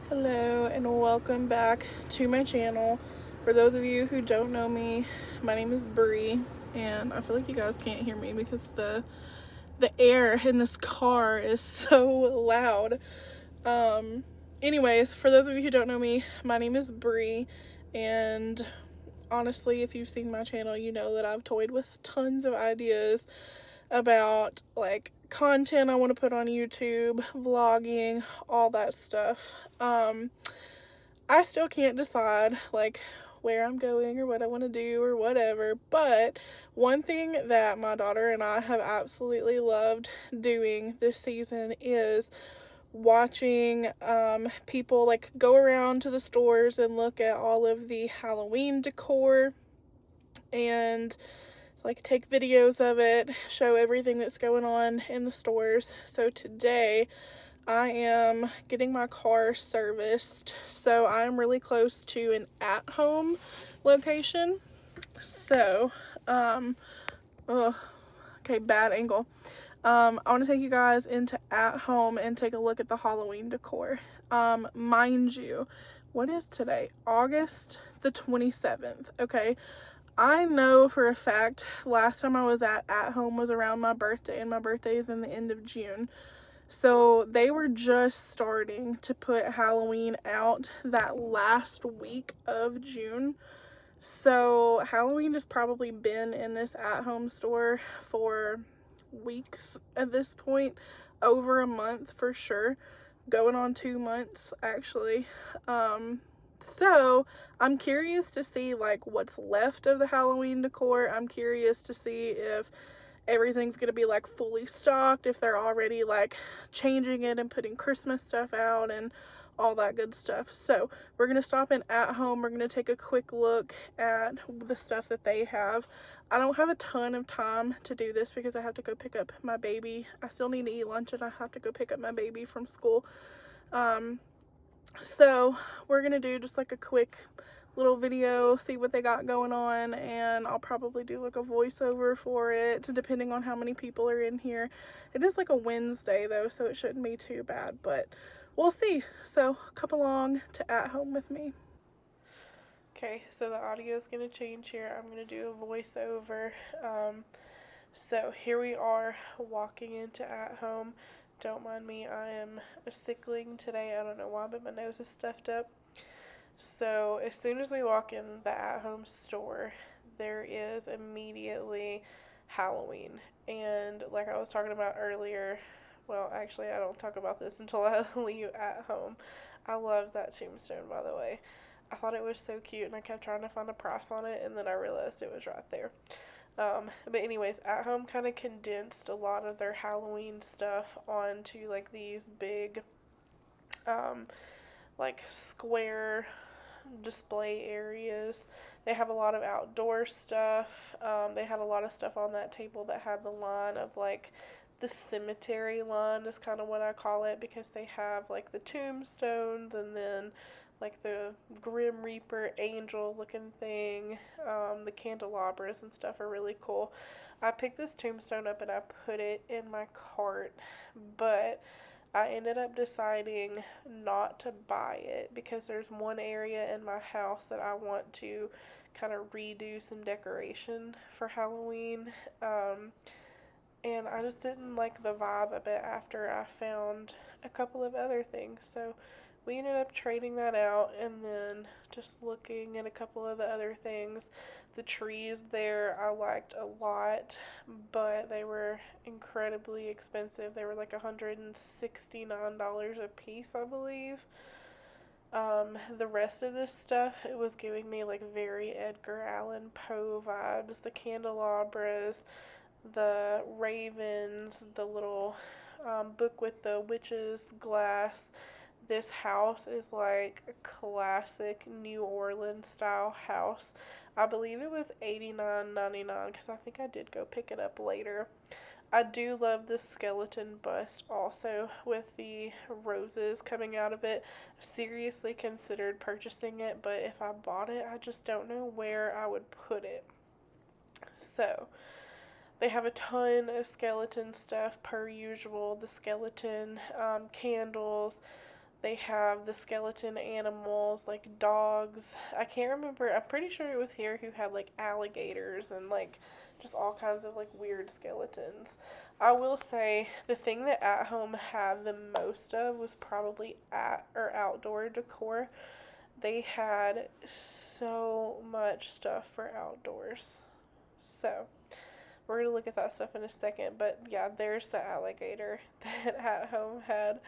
Hello and welcome back to my channel. For those of you who don't know me, my name is Bree, and I feel like you guys can't hear me because the air in this car is so loud. Anyways, for those of you who don't know me, my name is Bree, and honestly, if you've seen my channel, you know that I've toyed with tons of ideas about like content I want to put on YouTube, vlogging, all that stuff. I still can't decide like where I'm going or what I want to do or whatever, but one thing that my daughter and I have absolutely loved doing this season is watching people like go around to the stores and look at all of the Halloween decor and like take videos of it, show everything that's going on in the stores. So today I am getting my car serviced. So I'm really close to an at-home location. So, okay, bad angle. I want to take you guys into at home and take a look at the Halloween decor. Mind you, what is today? August the 27th. Okay. I know for a fact last time I was at home was around my birthday, and my birthday is in the end of June. So they were just starting to put Halloween out that last week of June. So Halloween has probably been in this at-home store for weeks at this point, over a month for sure, going on 2 months actually. So I'm curious to see like what's left of the Halloween decor. I'm curious to see if everything's gonna be like fully stocked, if they're already like changing it and putting Christmas stuff out and all that good stuff. So we're gonna stop in at home. We're gonna take a quick look at the stuff that they have. I don't have a ton of time to do this because I have to go pick up my baby. I still need to eat lunch and I have to go pick up my baby from school. So we're gonna do just like a quick little video, see what they got going on, and I'll probably do like a voiceover for it depending on how many people are in here. It is like a Wednesday though, so it shouldn't be too bad, but we'll see. So come along to at home with me. Okay, so the audio is going to change here. I'm going to do a voiceover. So here we are walking into at home. Don't mind me, I am sickling today. I don't know why, but my nose is stuffed up. So as soon as we walk in the at-home store, there is immediately Halloween. And like I was talking about earlier, well, actually, I don't talk about this until I leave at home. I love that tombstone, by the way. I thought it was so cute, and I kept trying to find a price on it, and then I realized it was right there. But anyways, at home kind of condensed a lot of their Halloween stuff onto like these big, like square display areas. They have a lot of outdoor stuff. They had a lot of stuff on that table that had the line of like the cemetery line is kind of what I call it, because they have like the tombstones and then like the Grim Reaper angel looking thing. The candelabras and stuff are really cool. I picked this tombstone up and I put it in my cart, but I ended up deciding not to buy it because there's one area in my house that I want to kind of redo some decoration for Halloween. And I just didn't like the vibe of it after I found a couple of other things. So we ended up trading that out and then just looking at a couple of the other things. The trees there I liked a lot, but they were incredibly expensive. They were like $169 a piece, I believe. The rest of this stuff, it was giving me like very Edgar Allan Poe vibes. The candelabras, the ravens, the little book with the witch's glass. This house is like a classic New Orleans style house. I believe it was $89.99 because I think I did go pick it up later. I do love the skeleton bust also with the roses coming out of it. Seriously considered purchasing it, but if I bought it, I just don't know where I would put it. So, they have a ton of skeleton stuff per usual. The skeleton candles. They have the skeleton animals, like dogs. I can't remember. I'm pretty sure it was here who had like alligators and like just all kinds of like weird skeletons. I will say the thing that At Home had the most of was probably at or outdoor decor. They had so much stuff for outdoors. So, we're going to look at that stuff in a second, but yeah, there's the alligator that At Home had.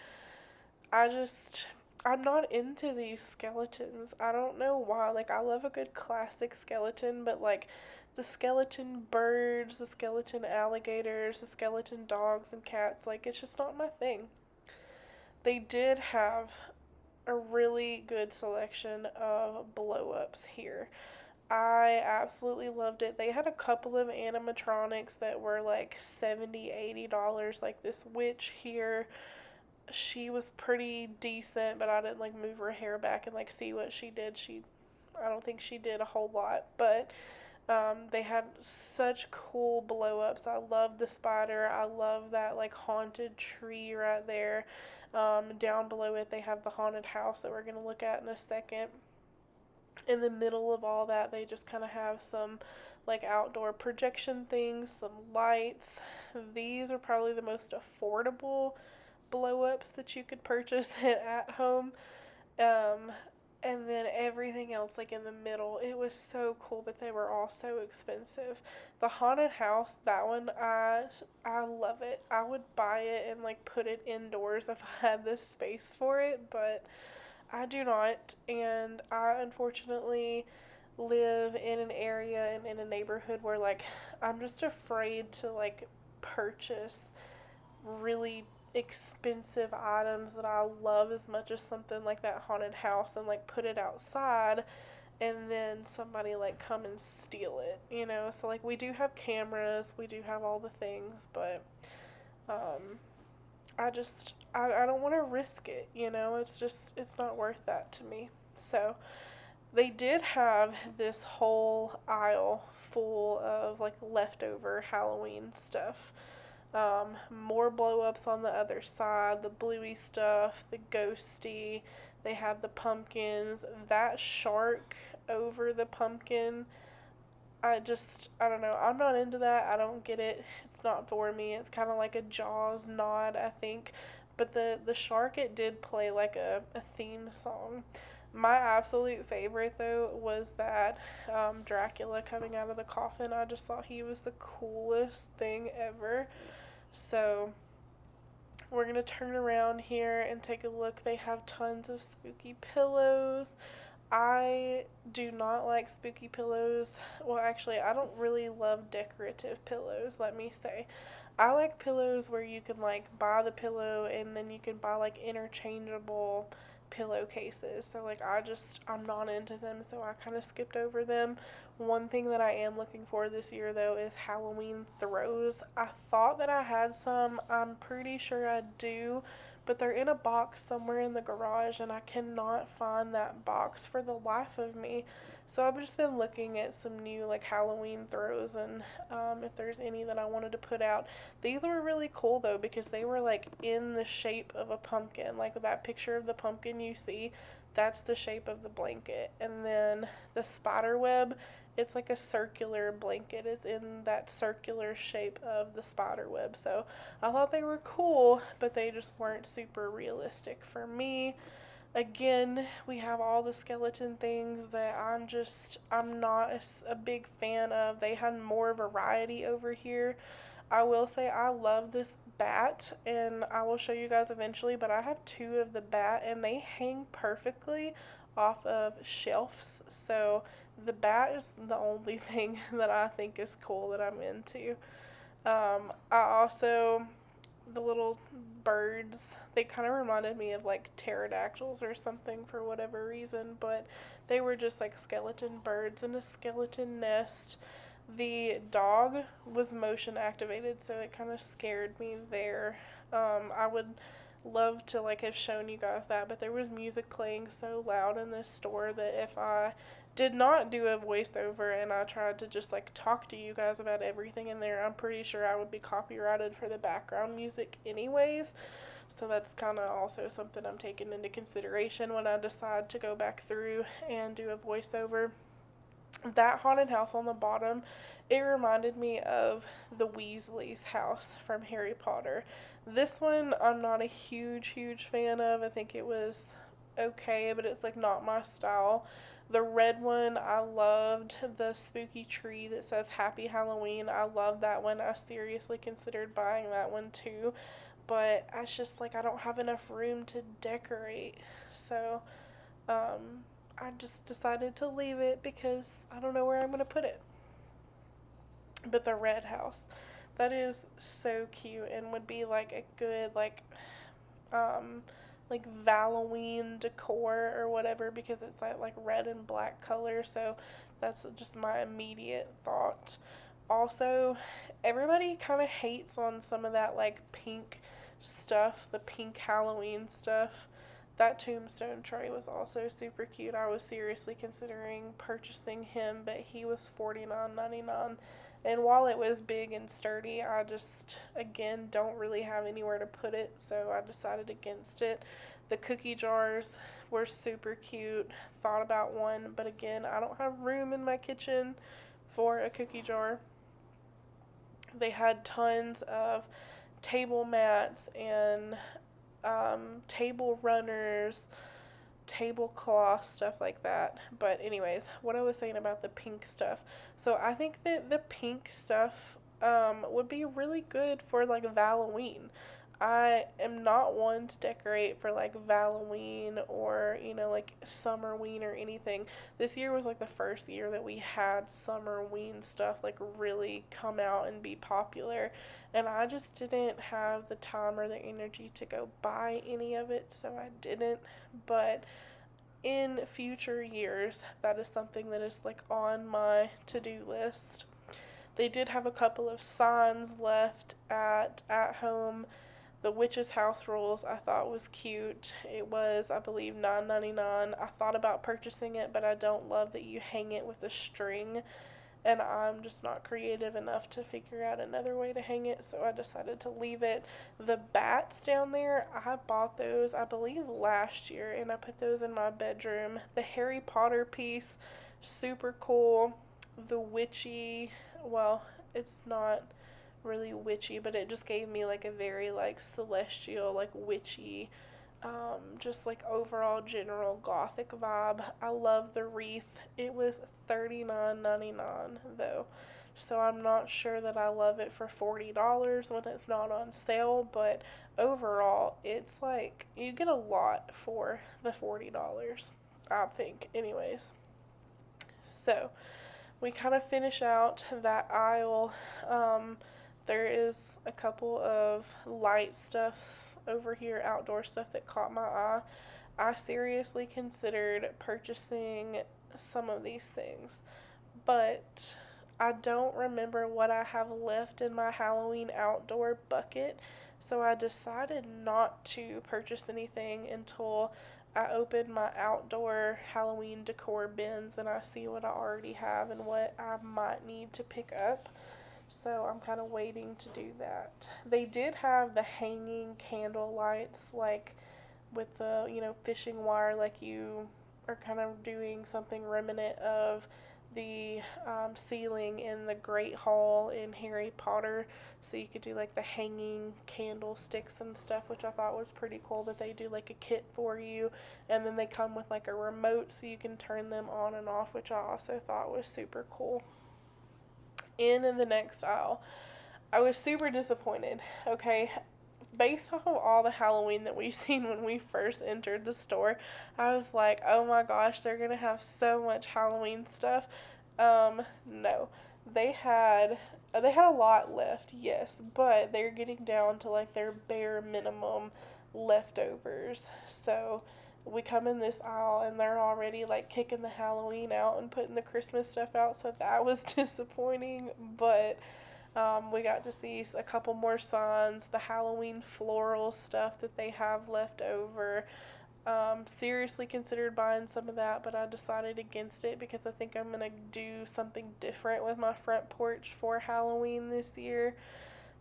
I just, I'm not into these skeletons. I don't know why. Like, I love a good classic skeleton, but like the skeleton birds, the skeleton alligators, the skeleton dogs and cats, like, it's just not my thing. They did have a really good selection of blow ups here. I absolutely loved it. They had a couple of animatronics that were like $70, $80, like this witch here. She was pretty decent, but I didn't like move her hair back and like see what she did. I don't think she did a whole lot, but they had such cool blow ups. I love the spider. I love that like haunted tree right there. Down below it, they have the haunted house that we're gonna look at in a second. In the middle of all that, they just kind of have some like outdoor projection things, some lights. These are probably the most affordable blow ups that you could purchase at home. Um, and then everything else like in the middle, it was so cool, but they were all so expensive. The haunted house, that one, I love it. I would buy it and like put it indoors if I had the space for it, but I do not, and I unfortunately live in an area and in a neighborhood where like I'm just afraid to like purchase really expensive items that I love as much as something like that haunted house and like put it outside and then somebody like come and steal it, you know? So like we do have cameras, we do have all the things, but um I don't want to risk it, you know? It's not worth that to me. So, they did have this whole aisle full of like leftover Halloween stuff. More blow ups on the other side, the bluey stuff, the ghosty. They had the pumpkins. That shark over the pumpkin, I don't know. I'm not into that. I don't get it. It's not for me. It's kind of like a Jaws nod, I think. But the shark, it did play like a theme song. My absolute favorite, though, was that Dracula coming out of the coffin. I just thought he was the coolest thing ever. So, we're going to turn around here and take a look. They have tons of spooky pillows. I do not like spooky pillows. Well, actually, I don't really love decorative pillows, let me say. I like pillows where you can like buy the pillow and then you can buy like interchangeable pillowcases. So like I'm not into them, so I kind of skipped over them. One thing that I am looking for this year though is Halloween throws. I thought that I had some. I'm pretty sure I do, but they're in a box somewhere in the garage and I cannot find that box for the life of me. So I've just been looking at some new like Halloween throws and if there's any that I wanted to put out. These were really cool though because they were like in the shape of a pumpkin. Like that picture of the pumpkin you see, that's the shape of the blanket. And then the spider web, it's like a circular blanket. It's in that circular shape of the spider web. So I thought they were cool, but they just weren't super realistic for me. Again, we have all the skeleton things that I'm not a big fan of. They had more variety over here. I will say I love this bat, and I will show you guys eventually, but I have two of the bat, and they hang perfectly off of shelves. So the bat is the only thing that I think is cool that I'm into. I also, the little birds, they kind of reminded me of like pterodactyls or something for whatever reason, but they were just like skeleton birds in a skeleton nest. The dog was motion activated, so it kind of scared me there. I would love to like have shown you guys that, but there was music playing so loud in this store that if I did not do a voiceover and I tried to just like talk to you guys about everything in there, I'm pretty sure I would be copyrighted for the background music anyways. So that's kind of also something I'm taking into consideration when I decide to go back through and do a voiceover. That haunted house on the bottom, it reminded me of the Weasleys' house from Harry Potter. This one I'm not a huge fan of. I think it was okay, but it's like not my style. The red one, I loved the spooky tree that says Happy Halloween. I love that one. I seriously considered buying that one too, but it's just like I don't have enough room to decorate. So, I just decided to leave it because I don't know where I'm going to put it. But the red house, that is so cute and would be like a good um like Halloween decor or whatever, because it's like red and black color. So that's just my immediate thought. Also, everybody kind of hates on some of that like pink stuff, the pink Halloween stuff. That tombstone tray was also super cute. I was seriously considering purchasing him, but he was $49.99. And while it was big and sturdy, I just, again, don't really have anywhere to put it, so I decided against it. The cookie jars were super cute. Thought about one, but again, I don't have room in my kitchen for a cookie jar. They had tons of table mats and table runners, tablecloth, stuff like that. But anyways, what I was saying about the pink stuff. So I think that the pink stuff would be really good for like Halloween. I am not one to decorate for like Halloween or, like Summerween or anything. This year was like the first year that we had Summerween stuff like really come out and be popular. And I just didn't have the time or the energy to go buy any of it, so I didn't. But in future years, that is something that is like on my to-do list. They did have a couple of signs left at home. The Witch's House Rules I thought was cute. It was, I believe, $9.99. I thought about purchasing it, but I don't love that you hang it with a string, and I'm just not creative enough to figure out another way to hang it, so I decided to leave it. The bats down there, I bought those, I believe, last year, and I put those in my bedroom. The Harry Potter piece, super cool. The witchy, well, it's not really witchy, but it just gave me like a very like celestial, like witchy, just like overall general gothic vibe. I love the wreath. It was $39.99 though, so I'm not sure that I love it for $40 when it's not on sale, but overall it's like you get a lot for the $40, I think. Anyways, so we kind of finish out that aisle. There is a couple of light stuff over here, outdoor stuff that caught my eye. I seriously considered purchasing some of these things, but I don't remember what I have left in my Halloween outdoor bucket, so I decided not to purchase anything until I open my outdoor Halloween decor bins and I see what I already have and what I might need to pick up. So I'm kind of waiting to do that. They did have the hanging candle lights, like with the, fishing wire, like you are kind of doing something remnant of the ceiling in the Great Hall in Harry Potter. So you could do like the hanging candlesticks and stuff, which I thought was pretty cool that they do like a kit for you. And then they come with like a remote so you can turn them on and off, which I also thought was super cool. In the next aisle, I was super disappointed. Okay, based off of all the Halloween that we've seen when we first entered the store, I was like, oh my gosh, they're gonna have so much Halloween stuff. No. They had a lot left, yes, but they're getting down to like their bare minimum leftovers. So we come in this aisle and they're already like kicking the Halloween out and putting the Christmas stuff out, so that was disappointing. But we got to see a couple more signs, the Halloween floral stuff that they have left over. Seriously considered buying some of that, but I decided against it because I think I'm gonna do something different with my front porch for Halloween this year.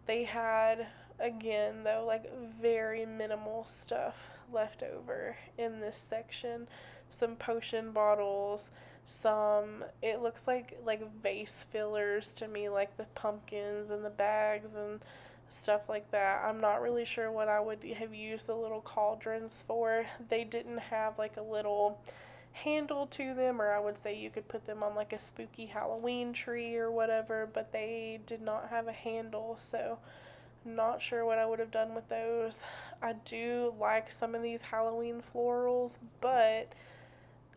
They had Again, though, like very minimal stuff left over in this section. Some potion bottles, some, it looks like vase fillers to me, like the pumpkins and the bags and stuff like that. I'm not really sure what I would have used the little cauldrons for. They didn't have like a little handle to them, or I would say you could put them on like a spooky Halloween tree or whatever, but they did not have a handle, so not sure what I would have done with those. I do like some of these Halloween florals, but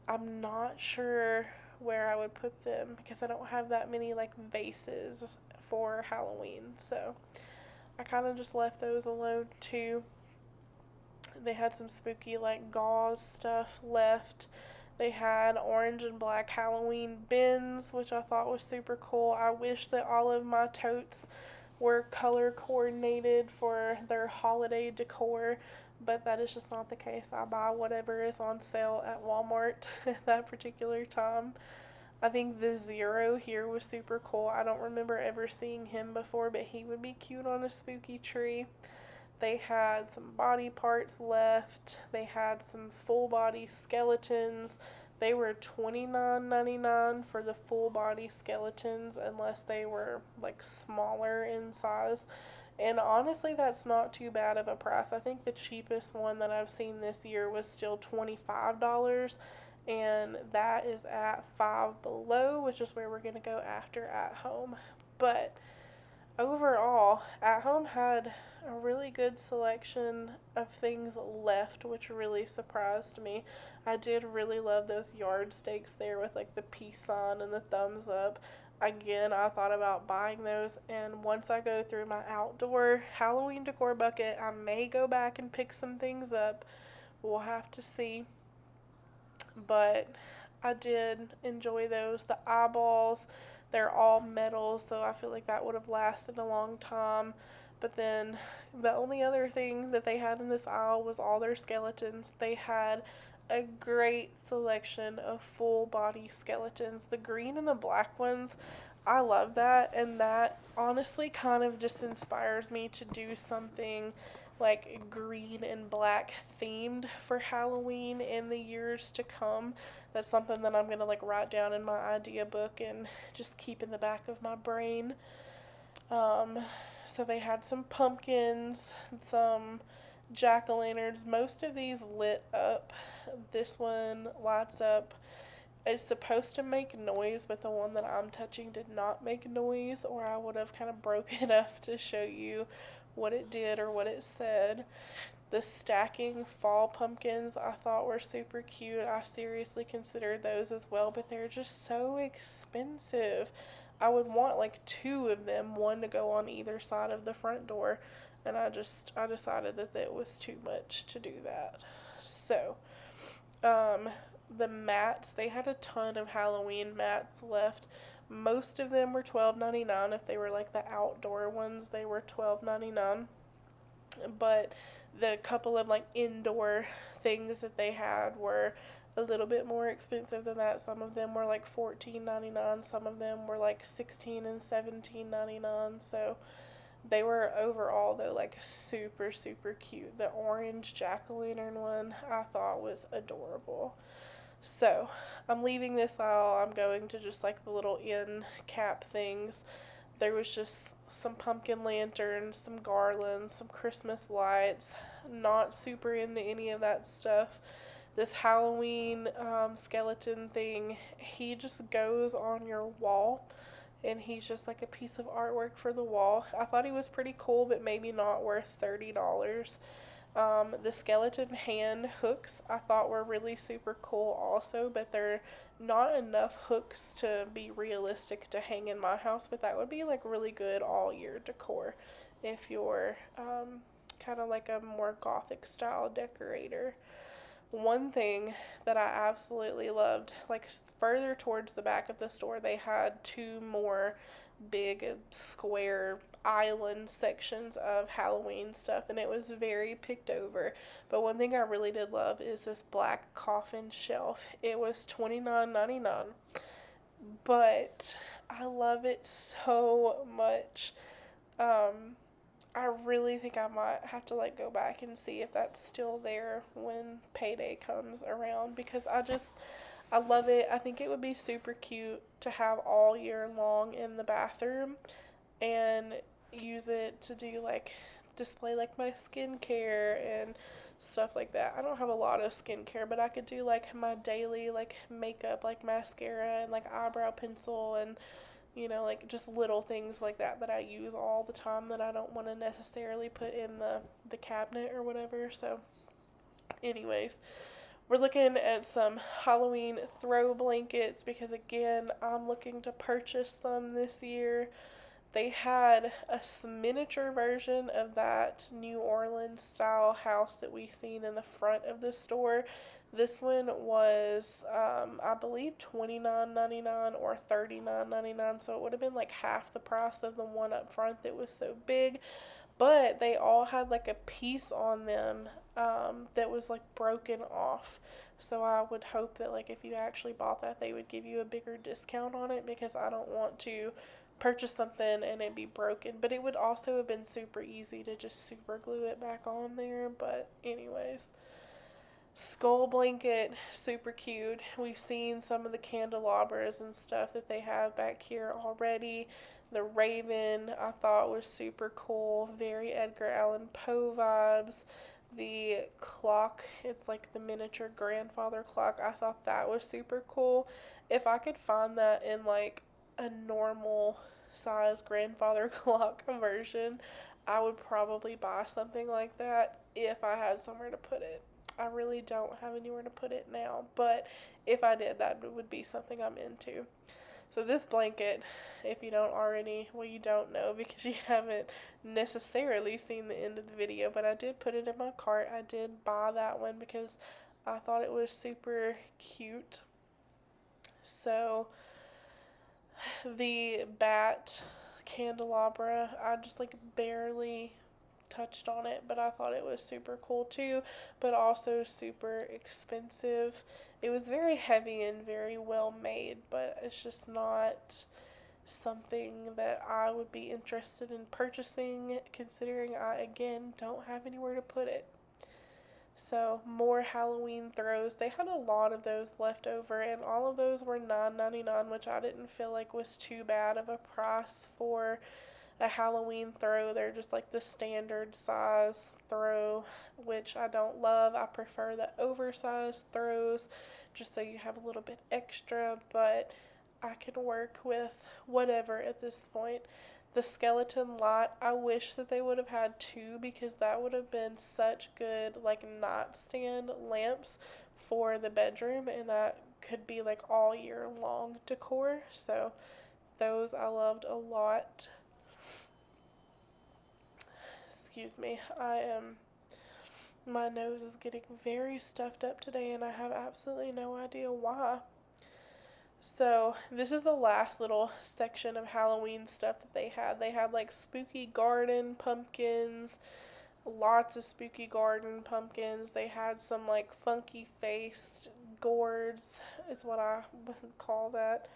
I'm not sure where I would put them because I don't have that many like vases for Halloween. So I kind of just left those alone too. They had some spooky like gauze stuff left. They had orange and black Halloween bins, which I thought was super cool. I wish that all of my totes were color coordinated for their holiday decor, but that is just not the case. I buy whatever is on sale at Walmart at that particular time. I think the Zero here was super cool. I don't remember ever seeing him before, but he would be cute on a spooky tree. They had some body parts left. They had some full body skeletons. They were $29.99 for the full body skeletons, unless they were like smaller in size. And honestly, that's not too bad of a price. I think the cheapest one that I've seen this year was still $25, and that is at Five Below, which is where we're going to go after At Home. But overall, At Home had a really good selection of things left, which really surprised me. I did really love those yard stakes there with like the peace sign and the thumbs up. Again, I thought about buying those, and once I go through my outdoor Halloween decor bucket, I may go back and pick some things up. We'll have to see. But I did enjoy those. The eyeballs, they're all metal, so I feel like that would have lasted a long time. But then the only other thing that they had in this aisle was all their skeletons. They had a great selection of full body skeletons. The green and the black ones, I love that, and that honestly kind of just inspires me to do something like green and black themed for Halloween in the years to come. That's something that I'm going to like write down in my idea book and just keep in the back of my brain. Um, so they had some pumpkins, some jack-o'-lanterns. Most of these lit up. This one lights up. It's supposed to make noise, but the one that I'm touching did not make noise, or I would have kind of broke it up to show you what it did or what it said. The stacking fall pumpkins I thought were super cute. I seriously considered those as well, but they're just so expensive. I would want like two of them, one to go on either side of the front door, and I decided that it was too much to do that. So, the mats, they had a ton of Halloween mats left. Most of them were $12.99. If they were like the outdoor ones, they were $12.99. But the couple of like indoor things that they had were a little bit more expensive than that. Some of them were like $14.99. Some of them were like $16 and $17.99. So they were overall though like super super cute. The orange jack-o'-lantern one I thought was adorable. So I'm leaving this aisle. I'm going to just like the little end cap things. There was just some pumpkin lanterns, some garlands, some Christmas lights. Not super into any of that stuff. This Halloween skeleton thing, he just goes on your wall, and he's just like a piece of artwork for the wall. I thought he was pretty cool, but maybe not worth $30. The skeleton hand hooks I thought were really super cool also, but they're not enough hooks to be realistic to hang in my house, but that would be like really good all year decor if you're kind of like a more gothic style decorator. One thing that I absolutely loved, like further towards the back of the store, they had two more big square island sections of Halloween stuff, and it was very picked over. But one thing I really did love is this black coffin shelf. It was $29.99, but I love it so much. I really think I might have to like go back and see if that's still there when payday comes around, because I love it. I think it would be super cute to have all year long in the bathroom and use it to do like display like my skincare and stuff like that. I don't have a lot of skincare, but I could do like my daily like makeup, like mascara and like eyebrow pencil and like just little things like that that I use all the time that I don't want to necessarily put in the cabinet or whatever. So, anyways, we're looking at some Halloween throw blankets because again, I'm looking to purchase some this year. They had a miniature version of that New Orleans style house that we seen in the front of the store. This one was, I believe, $29.99 or $39.99, so it would have been like half the price of the one up front that was so big. But they all had like a piece on them that was like broken off. So I would hope that like if you actually bought that, they would give you a bigger discount on it, because I don't want to purchase something and it be broken. But it would also have been super easy to just super glue it back on there. But anyways, skull blanket, super cute. We've seen some of the candelabras and stuff that they have back here already. The raven I thought was super cool, very Edgar Allan Poe vibes. The clock, it's like the miniature grandfather clock, I thought that was super cool. If I could find that in like a normal size grandfather clock version, I would probably buy something like that if I had somewhere to put it. I really don't have anywhere to put it now, but if I did, that would be something I'm into. So this blanket, if you don't already, well, you don't know because you haven't necessarily seen the end of the video, but I did put it in my cart. I did buy that one because I thought it was super cute. So the bat candelabra, I just like barely touched on it, but I thought it was super cool too, but also super expensive. It was very heavy and very well made, but it's just not something that I would be interested in purchasing, considering I again don't have anywhere to put it. So, more Halloween throws. They had a lot of those left over, and all of those were $9.99, which I didn't feel like was too bad of a price for a Halloween throw. They're just like the standard size throw, which I don't love. I prefer the oversized throws just so you have a little bit extra, but I can work with whatever at this point. The skeleton lot, I wish that they would have had two, because that would have been such good like nightstand lamps for the bedroom, and that could be like all year long decor. So those I loved a lot. Excuse me. My nose is getting very stuffed up today and I have absolutely no idea why. So, this is the last little section of Halloween stuff that they had. They had like spooky garden pumpkins, lots of spooky garden pumpkins. They had some like funky faced gourds, is what I would call that.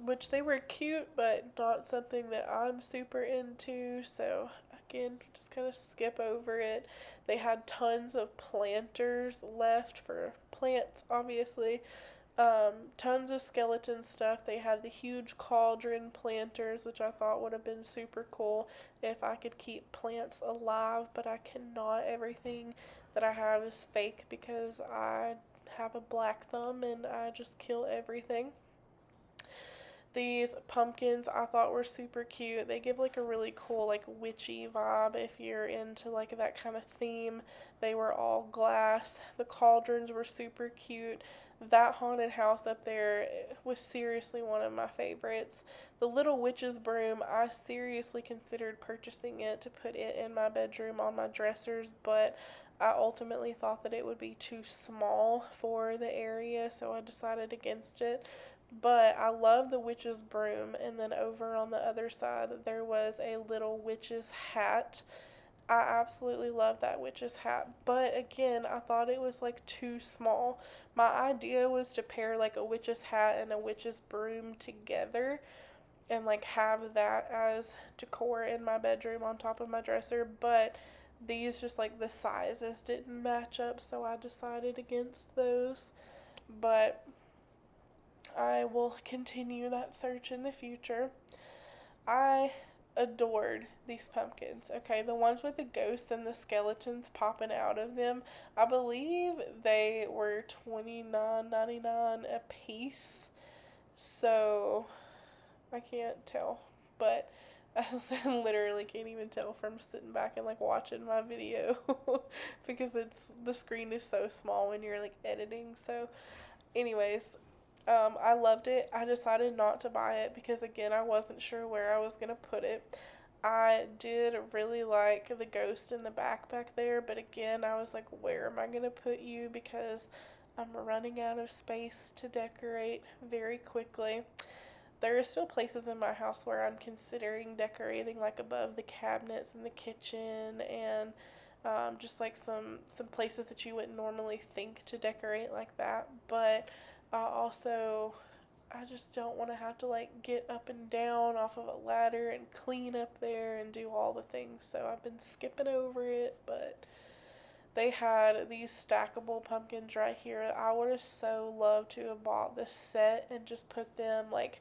Which they were cute, but not something that I'm super into. So, again, just kind of skip over it. They had tons of planters left for plants, obviously. Tons of skeleton stuff. They had the huge cauldron planters, which I thought would have been super cool if I could keep plants alive, but I cannot. Everything that I have is fake because I have a black thumb and I just kill everything. These pumpkins I thought were super cute. They give like a really cool like witchy vibe if you're into like that kind of theme. They were all glass. The cauldrons were super cute. That haunted house up there was seriously one of my favorites. The little witch's broom, I seriously considered purchasing it to put it in my bedroom on my dressers, but I ultimately thought that it would be too small for the area, so I decided against it. But I love the witch's broom, and then over on the other side there was a little witch's hat. I absolutely love that witch's hat, but again, I thought it was like too small. My idea was to pair like a witch's hat and a witch's broom together, and like have that as decor in my bedroom on top of my dresser, but these just like the sizes didn't match up, so I decided against those. But I will continue that search in the future. I adored these pumpkins. Okay, the ones with the ghosts and the skeletons popping out of them. I believe they were $29.99 a piece. So I can't tell, but I literally can't even tell from sitting back and like watching my video because the screen is so small when you're like editing. So anyways, I loved it. I decided not to buy it because, again, I wasn't sure where I was going to put it. I did really like the ghost in the back there, but again, I was like, where am I going to put you? Because I'm running out of space to decorate very quickly. There are still places in my house where I'm considering decorating, like above the cabinets in the kitchen, and just like some places that you wouldn't normally think to decorate like that. But I just don't want to have to like get up and down off of a ladder and clean up there and do all the things. So I've been skipping over it, but they had these stackable pumpkins right here. I would have so loved to have bought this set and just put them like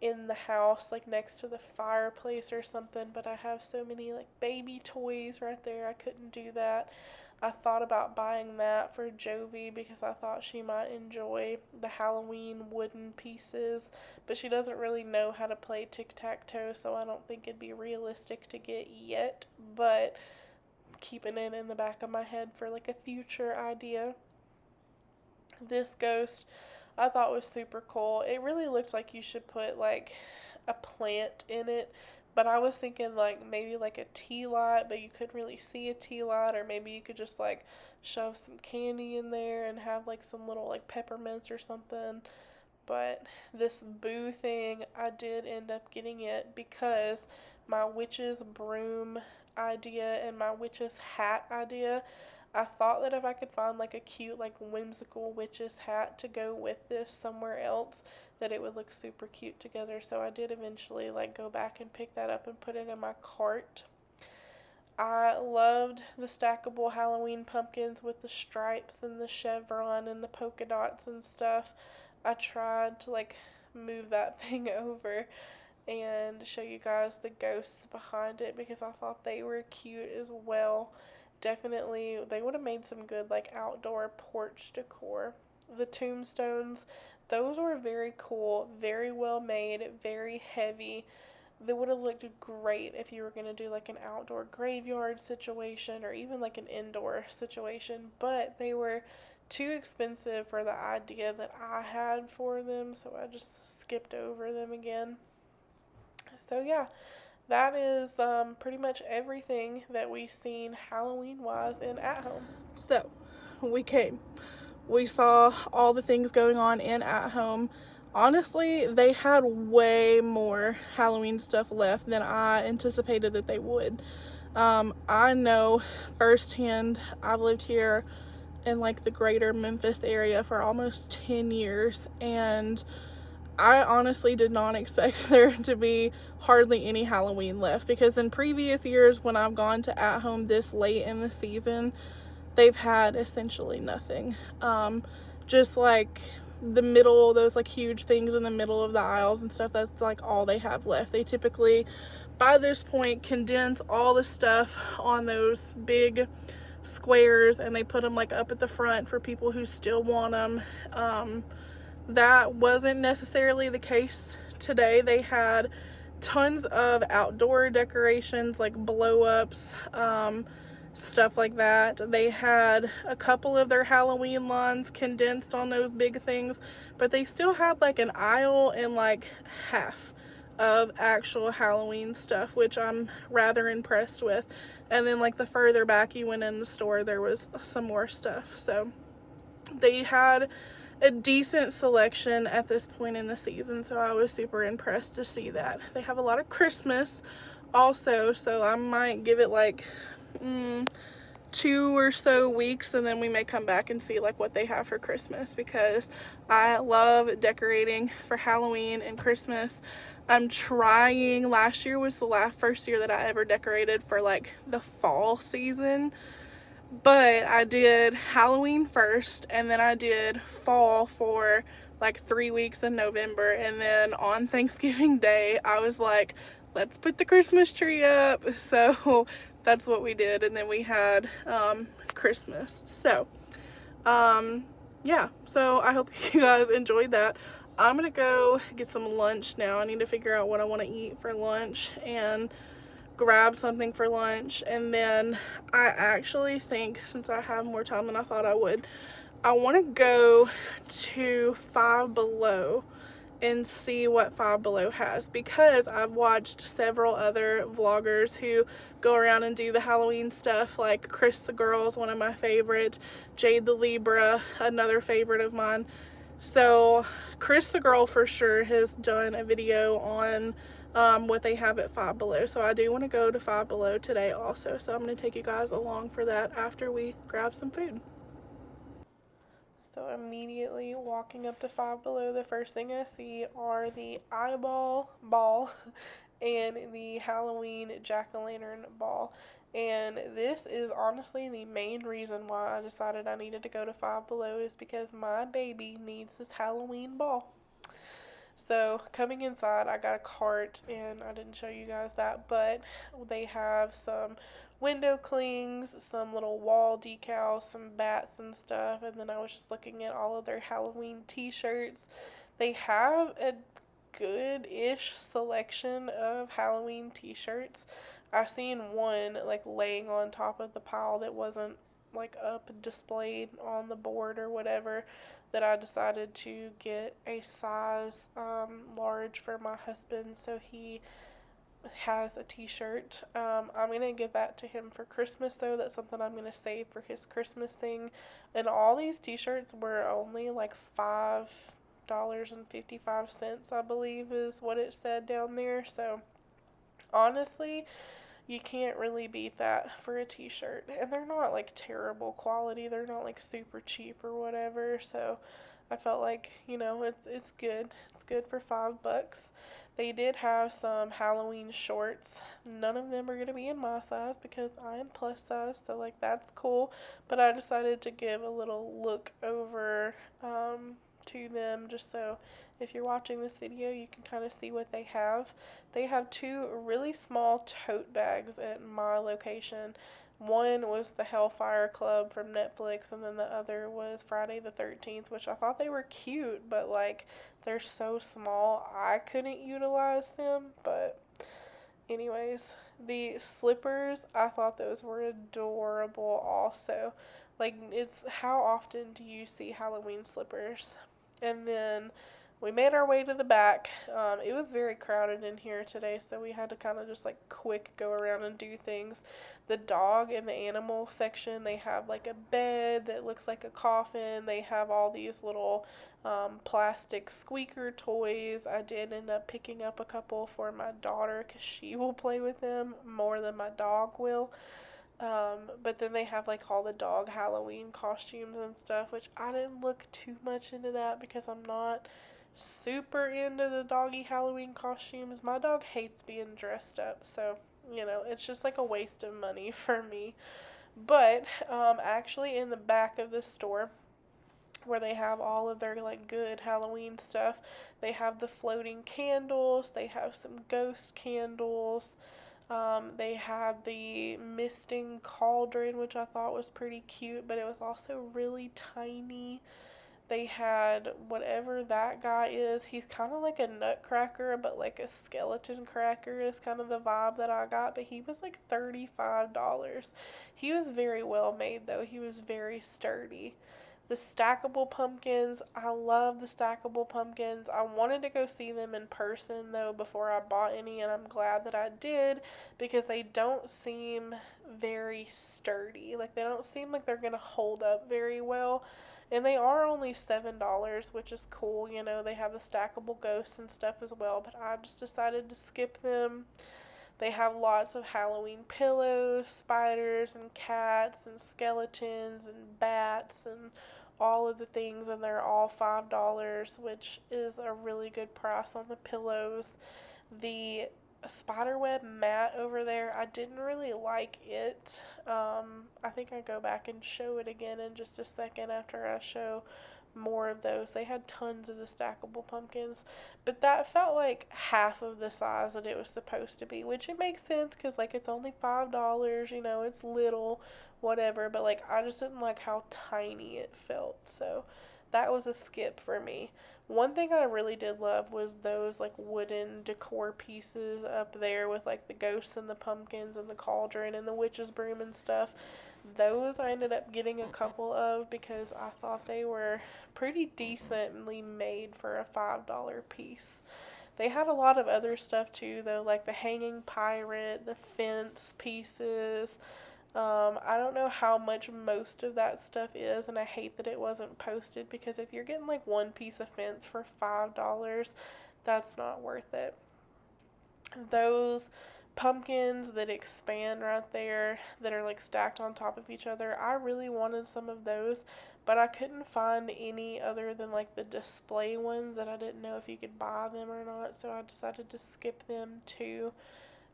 in the house, like next to the fireplace or something, but I have so many like baby toys right there, I couldn't do that. I thought about buying that for Jovi because I thought she might enjoy the Halloween wooden pieces, but she doesn't really know how to play tic-tac-toe, so I don't think it'd be realistic to get yet, but keeping it in the back of my head for like a future idea. This ghost I thought was super cool. It really looked like you should put like a plant in it, but I was thinking like maybe like a tea light, but you couldn't really see a tea light, or maybe you could just like shove some candy in there and have like some little like peppermints or something. But this boo thing, I did end up getting it because my witch's broom idea and my witch's hat idea, I thought that if I could find like a cute like whimsical witch's hat to go with this somewhere else, that it would look super cute together. So I did eventually like go back and pick that up and put it in my cart. I loved the stackable Halloween pumpkins with the stripes and the chevron and the polka dots and stuff. I tried to like move that thing over and show you guys the ghosts behind it because I thought they were cute as well. Definitely, they would have made some good like outdoor porch decor. The tombstones, those were very cool, very well made, very heavy. They would have looked great if you were going to do like an outdoor graveyard situation or even like an indoor situation, but they were too expensive for the idea that I had for them, so I just skipped over them again. So yeah, that is pretty much everything that we've seen Halloween wise in At Home. So we came, we saw all the things going on in At Home. Honestly, they had way more Halloween stuff left than I anticipated that they would. I know firsthand, I've lived here in like the greater Memphis area for almost 10 years, and I honestly did not expect there to be hardly any Halloween left, because in previous years when I've gone to At Home this late in the season, they've had essentially nothing. Just like the middle, those like huge things in the middle of the aisles and stuff, that's like all they have left. They typically by this point condense all the stuff on those big squares and they put them like up at the front for people who still want them. That wasn't necessarily the case today. They had tons of outdoor decorations like blow-ups, stuff like that. They had a couple of their Halloween lines condensed on those big things, but they still had like an aisle and like half of actual Halloween stuff, which I'm rather impressed with. And then like the further back you went in the store, there was some more stuff. So they had a decent selection at this point in the season, so I was super impressed to see that. They have a lot of Christmas also, so I might give it like 2 or so weeks and then we may come back and see like what they have for Christmas, because I love decorating for Halloween and Christmas. I'm trying. Last year was the first year that I ever decorated for like the fall season. But I did Halloween first, and then I did fall for like 3 weeks in November. And then on Thanksgiving Day, I was like, let's put the Christmas tree up. So that's what we did. And then we had Christmas. So, yeah. So I hope you guys enjoyed that. I'm going to go get some lunch now. I need to figure out what I want to eat for lunch and grab something for lunch. And then I actually think, since I have more time than I thought I would, I want to go to Five Below and see what Five Below has, because I've watched several other vloggers who go around and do the Halloween stuff, like Chris the Girl's one of my favorite, Jade the Libra, another favorite of mine. So Chris the Girl for sure has done a video on what they have at Five Below. So I do want to go to Five Below today also. So I'm going to take you guys along for that after we grab some food. So immediately walking up to Five Below, the first thing I see are the eyeball ball and the Halloween jack-o'-lantern ball. And this is honestly the main reason why I decided I needed to go to Five Below, is because my baby needs this Halloween ball. So coming inside, I got a cart, and I didn't show you guys that, but they have some window clings, some little wall decals, some bats and stuff, and then I was just looking at all of their Halloween t-shirts. They have a good-ish selection of Halloween t-shirts. I seen one like laying on top of the pile that wasn't like up displayed on the board or whatever, that I decided to get a size large for my husband, so he has a t-shirt. I'm gonna give that to him for Christmas though. That's something I'm gonna save for his Christmas thing. And all these t-shirts were only like $5.55, I believe is what it said down there. So honestly, you can't really beat that for a t-shirt. And they're not like terrible quality. They're not like super cheap or whatever. So I felt like, it's good. It's good for $5. They did have some Halloween shorts. None of them are going to be in my size because I am plus size, so like that's cool. But I decided to give a little look over to them, just so if you're watching this video, you can kind of see what they have. They have two really small tote bags at my location. One was the Hellfire Club from Netflix, and then the other was Friday the 13th, which I thought they were cute, but like they're so small, I couldn't utilize them. But anyways, the slippers, I thought those were adorable also. Like, it's, how often do you see Halloween slippers? And then we made our way to the back. It was very crowded in here today, so we had to kind of just like quick go around and do things. The dog and the animal section, they have like a bed that looks like a coffin. They have all these little plastic squeaker toys. I did end up picking up a couple for my daughter because she will play with them more than my dog will. But then they have like all the dog Halloween costumes and stuff, which I didn't look too much into that because I'm not super into the doggy Halloween costumes. My dog hates being dressed up, so it's just like a waste of money for me. But actually in the back of the store, where they have all of their like good Halloween stuff, they have the floating candles, they have some ghost candles, they had the misting cauldron, which I thought was pretty cute, but it was also really tiny. They had whatever that guy is. He's kind of like a nutcracker, but like a skeleton cracker is kind of the vibe that I got. But he was like $35. He was very well made though. He was very sturdy. The stackable pumpkins, I love the stackable pumpkins. I wanted to go see them in person though before I bought any, and I'm glad that I did, because they don't seem very sturdy. Like, they don't seem like they're going to hold up very well. And they are only $7, which is cool. They have the stackable ghosts and stuff as well, but I just decided to skip them. They have lots of Halloween pillows, spiders and cats and skeletons and bats and all of the things, and they're all $5, which is a really good price on the pillows. The spiderweb mat over there, I didn't really like it. I think I go back and show it again in just a second after I show more of those. They had tons of the stackable pumpkins, but that felt like half of the size that it was supposed to be, which it makes sense because like it's only $5, you know, it's little, whatever, but like I just didn't like how tiny it felt, so that was a skip for me. One thing I really did love was those like wooden decor pieces up there with like the ghosts and the pumpkins and the cauldron and the witch's broom and stuff. Those I ended up getting a couple of because I thought they were pretty decently made for a $5 piece. They had a lot of other stuff too, though, like the hanging pirate, the fence pieces. I don't know how much most of that stuff is, and I hate that it wasn't posted because if you're getting like one piece of fence for $5, that's not worth it. Those pumpkins that expand right there that are like stacked on top of each other, I really wanted some of those, but I couldn't find any other than like the display ones that I didn't know if you could buy them or not, so I decided to skip them too.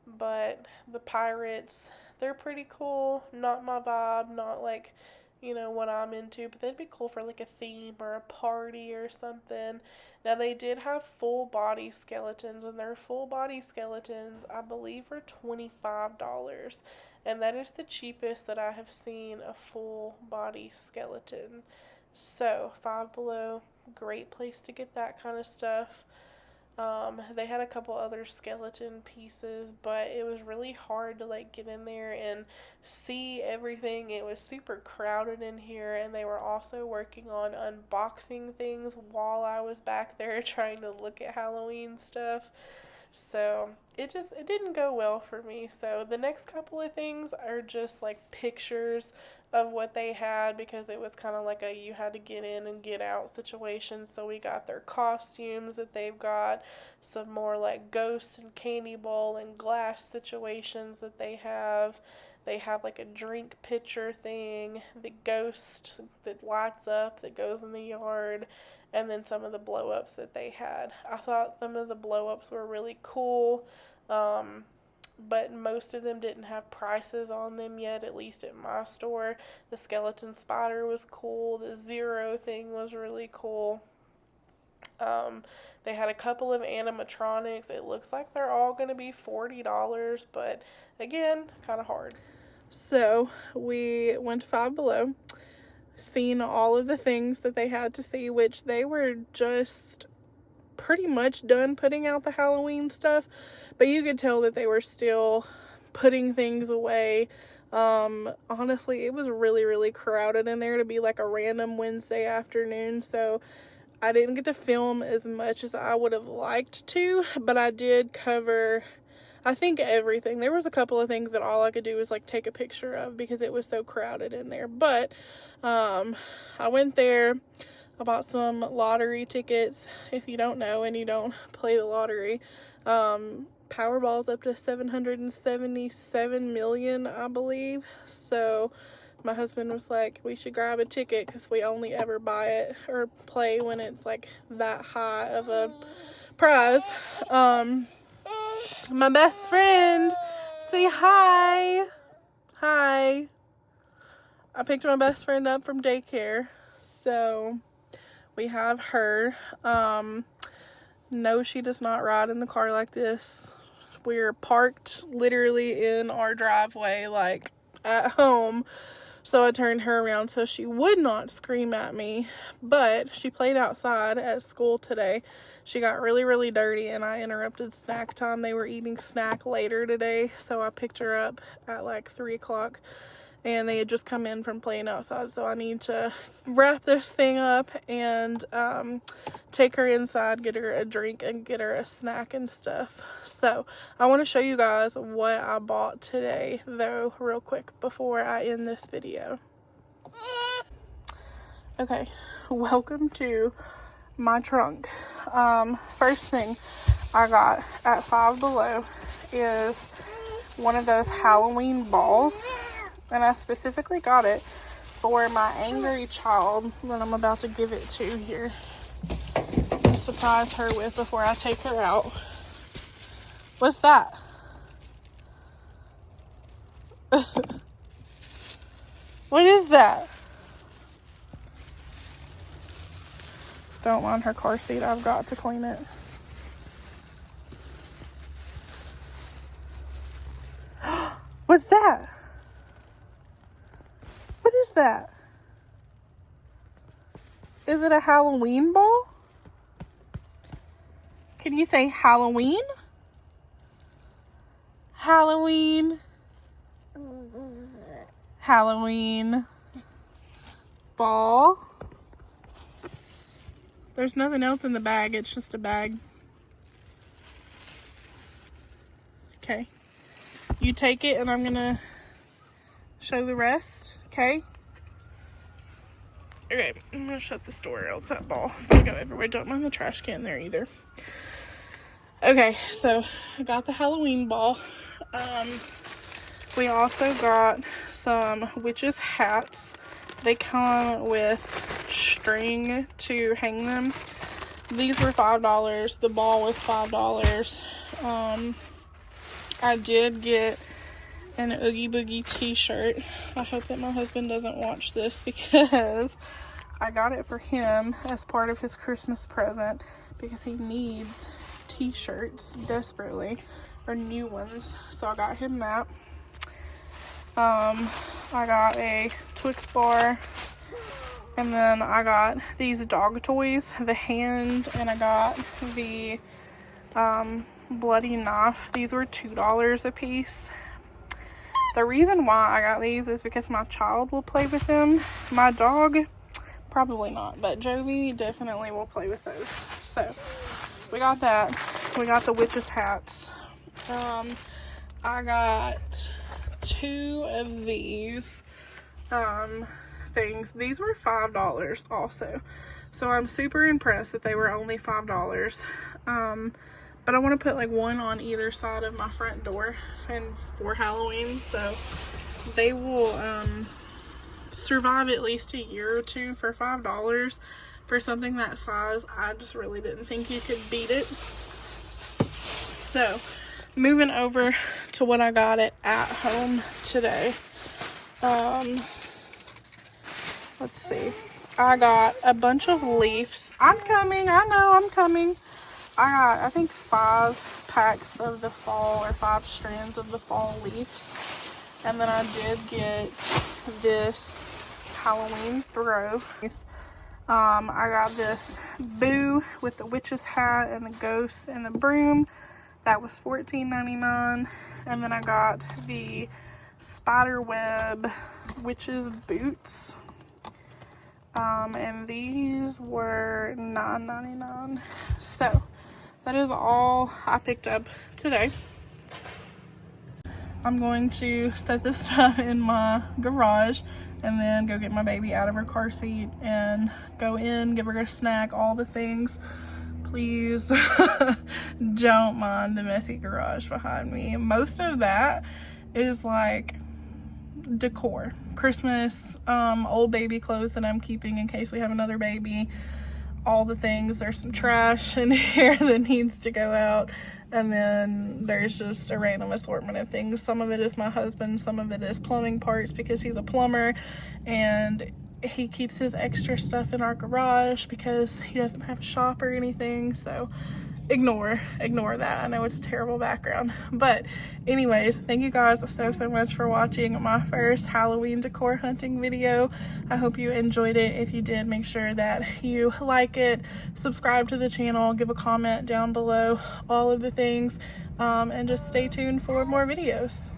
But the pirates, they're pretty cool. Not my vibe, not like, you know, what I'm into, but they'd be cool for like a theme or a party or something. Now, they did have full body skeletons, and their full body skeletons, I believe, were $25. And that is the cheapest that I have seen a full body skeleton. So, Five Below, great place to get that kind of stuff. They had a couple other skeleton pieces, but it was really hard to like get in there and see everything. It was super crowded in here, and they were also working on unboxing things while I was back there trying to look at Halloween stuff. So it didn't go well for me. So the next couple of things are just like pictures of what they had because it was kind of like a you had to get in and get out situation. So we got their costumes that they've got, some more like ghosts and candy bowl and glass situations that they have. They have like a drink pitcher thing, the ghost that lights up that goes in the yard, and then some of the blow ups that they had. I thought some of the blow ups were really cool, but most of them didn't have prices on them yet, at least at my store. The skeleton spider was cool, the zero thing was really cool. They had a couple of animatronics. It looks like they're all going to be $40, but again, kind of hard. So we went to Five Below, seen all of the things that they had to see, which they were just pretty much done putting out the Halloween stuff, but you could tell that they were still putting things away. Honestly, it was really, really crowded in there to be like a random Wednesday afternoon, so I didn't get to film as much as I would have liked to, but I did cover, I think, everything. There was a couple of things that all I could do was like take a picture of because it was so crowded in there. But I went there. I bought some lottery tickets. If you don't know and you don't play the lottery, Powerball's up to 777 million, I believe. So my husband was like, we should grab a ticket because we only ever buy it or play when it's like that high of a prize. My best friend, say hi. Hi. I picked my best friend up from daycare, so we have her. No, she does not ride in the car like this. We're parked literally in our driveway, like at home. So I turned her around so she would not scream at me, but she played outside at school today. She got really, really dirty, and I interrupted snack time. They were eating snack later today, so I picked her up at like 3 o'clock, and they had just come in from playing outside, so I need to wrap this thing up and take her inside, get her a drink, and get her a snack and stuff. So I want to show you guys what I bought today, though, real quick before I end this video. Okay, welcome to my trunk. First thing I got at Five Below is one of those Halloween balls, and I specifically got it for my angry child that I'm about to give it to here and surprise her with before I take her out. What's that? What is that? Don't mind her car seat. I've got to clean it. What's that? What is that? Is it a Halloween ball? Can you say Halloween? Halloween. Halloween ball. There's nothing else in the bag. It's just a bag. Okay. You take it and I'm going to show the rest. Okay. Okay. I'm going to shut this door or else that ball is going to go everywhere. Don't mind the trash can there either. Okay. So I got the Halloween ball. We also got some witches hats. They come with string to hang them. These were $5. The ball was $5. I did get an Oogie Boogie t-shirt. I hope that my husband doesn't watch this because I got it for him as part of his Christmas present because he needs t-shirts desperately, or new ones. So I got him that. I got a Twix bar, and then I got these dog toys, the hand, and I got the bloody knife. These were $2 a piece. The reason why I got these is because my child will play with them. My dog, probably not, but Jovi definitely will play with those. So we got that. We got the witches hats. I got 2 of these things. These were $5 also, so I'm super impressed that they were only $5. But I want to put like one on either side of my front door and for Halloween, so they will survive at least a year or two for $5 for something that size. I just really didn't think you could beat it. So moving over to what I got at home today. Let's see. I got a bunch of leaves. I'm coming. I know I'm coming. I got, I think, 5 packs of the fall, or 5 strands of the fall leaves. And then I did get this Halloween throw. I got this Boo with the witch's hat and the ghost and the broom. That was $14.99. And then I got the spider web witch's boots. And these were $9.99. So that is all I picked up today. I'm going to set this stuff in my garage and then go get my baby out of her car seat and go in, give her a snack, all the things. Please don't mind the messy garage behind me. Most of that is like decor, Christmas, old baby clothes that I'm keeping in case we have another baby, all the things. There's some trash in here that needs to go out, and then there's just a random assortment of things. Some of it is my husband, some of it is plumbing parts because he's a plumber and he keeps his extra stuff in our garage because he doesn't have a shop or anything. So ignore that. I know it's a terrible background, but anyways, thank you guys so much for watching my first Halloween decor hunting video. I hope you enjoyed it. If you did, make sure that you like it, subscribe to the channel, give a comment down below, all of the things, and just stay tuned for more videos.